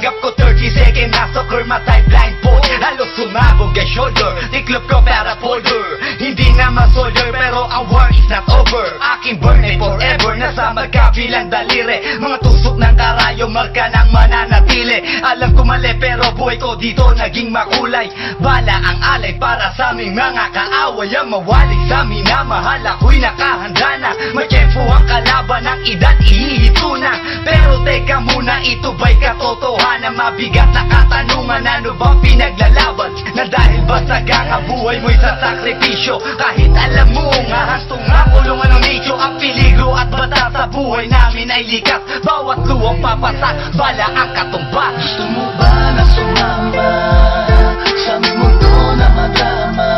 Tanggap ko 30 second na soccer, matay blindfold. Halos sumabog ang shoulder, tiklop ko para folder. Hindi na masolder pero ang war is not over. Aking burn ay forever, nasa magkabilang daliri. Mga tusok ng karayo, marka ng mananatili. Alam ko mali pero buhay ko dito naging makulay. Bala ang alay para sa aming mga kaaway. Ang mawali sa amin na mahal, ako'y nakahanda na. May tempo ang kalaban ng edad, ihihito na. Pero teka muna, ito ba'y katotohanan? Mabigat na katanungan, ano bang pinaglalaban? Na dahil ba sagang ang buhay mo'y sa sakripisyo? Kahit alam mo nga hastong nga kulungan ng nicho. Ang peligro at bata sa buhay namin ay likas. Bawat luwang papasak, bala ang katumba. Gusto mo ba na sumama sa aming mundo na madrama?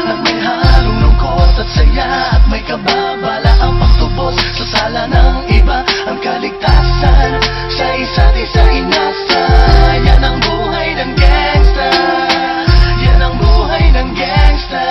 At may halong lungkot at saya, at may kababala ang pagtubos sa sala ng iba. Ang kaligtasan sa isa't isa inasa. Yan ang buhay ng gangsta. Yan ang buhay ng gangsta.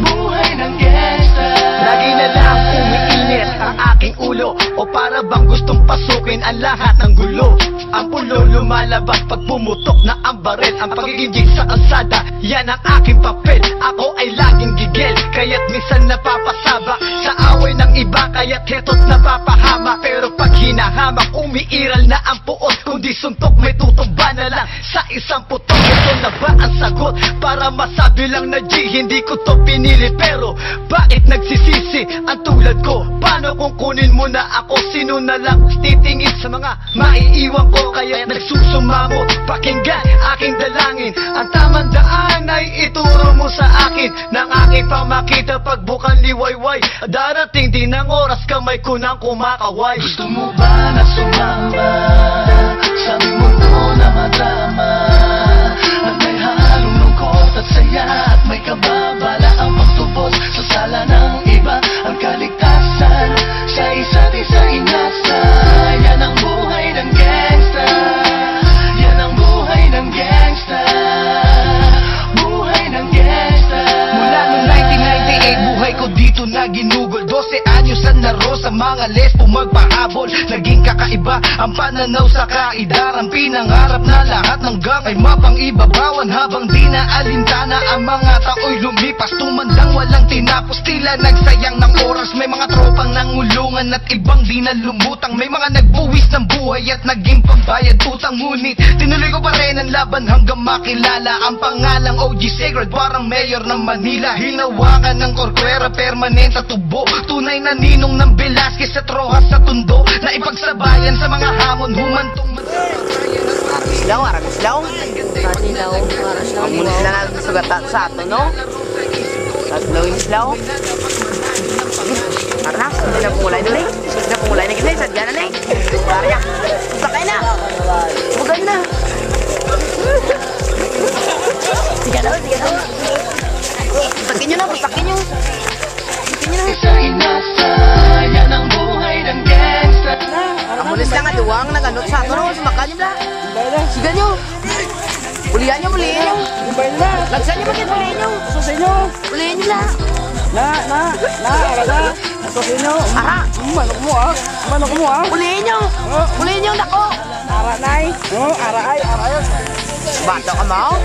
Buhay ng gangsta. Lagi na lang umiinit ang aking ulo, o para bang gustong pasukin ang lahat ng gulo. Ang pulo lumalabas pag pumutok na ang baril. Ang pagiging sa kalsada, yan ang aking papel. Ako ay laging gigil, kaya't minsan napapasaba sa away ng iba, kaya't heto't napapahama. Pero pag hinahamak, umiiral na ang puot. Kundi suntok, may tutumba na lang sa isang putok. Ito na ba ang sagot? Para masabi lang na G, hindi ko to pinili. Pero bakit nagsisisi ang tulad ko? Paano kung kunin mo na ako? Sino na lang titingin sa mga maiiwan ko? Kaya nagsusumamo, pakinggan aking dalangin. Ang tamang daan ay ituro mo sa akin, nang aking pamakita pagbukan liwayway. Darating din ang oras, kamay ko nang kumakaway. Gusto mo ba na sumama sa aming mundo na madrama? At may halong lungkot at saya, at may kababala ang pagtubos sa sala ng iba. Ang kaligtasan sa isa't isa inasa. Yan ang buhay ng gangsta. Yan ang buhay ng gangsta. Buhay ng gangsta. Mula noong 1998, buhay ko dito na ginugol. 12 anyos ang naro sa mga lesbo magpahabol. Naging kakaiba ang pananaw sa kaidaran. Pinangarap na lahat ng gang ay mapang-ibabawan. Habang di na alintana ang mga tao'y lumipas, tumandang walang tinapos, tila nagsayang ng oras. May mga tropang nangulungan at ibang di na lumutang. May mga nagbuwis ng buhay at naging pambayad utang. Ngunit tinuloy ko pa rin ang laban hanggang makilala ang pangalang OG Sacred, parang mayor ng Manila. Hinawakan ng korkwera, permanent at tubo. Tunay na ninong ng Velasquez at Rojas sa tundo, na ipagsabayan sa mga hamon. Humantong Arabislaw, Arabislaw. Arabislaw. Ang muna sila na sugatan sa ato, no? Arabislaw, Arabislaw. Karena, hindi na pumulay doon eh. Hindi na pumulay na kita eh. Sadya na eh. Karya. Sakay na. Bugay na. Sige na, sige na. Pasakin nyo na, pasakin nyo. Isa inasa. Yan ang buhay ng gangsta. Amulis lang nga duwang naganot sa ato, no? Sumakan nyo na. Sige nyo. Bulihan nyo, bulihan nyo. Lagsan nyo, bakit bulihan nyo? Susin nyo. Bulihan nyo na. Araga. Susin nyo. Ara. Manok mo ah. Manok mo ah. Bulihan nyo. Bulihan nyo, nako. Ara nay. Ara ay. Bato ka mo?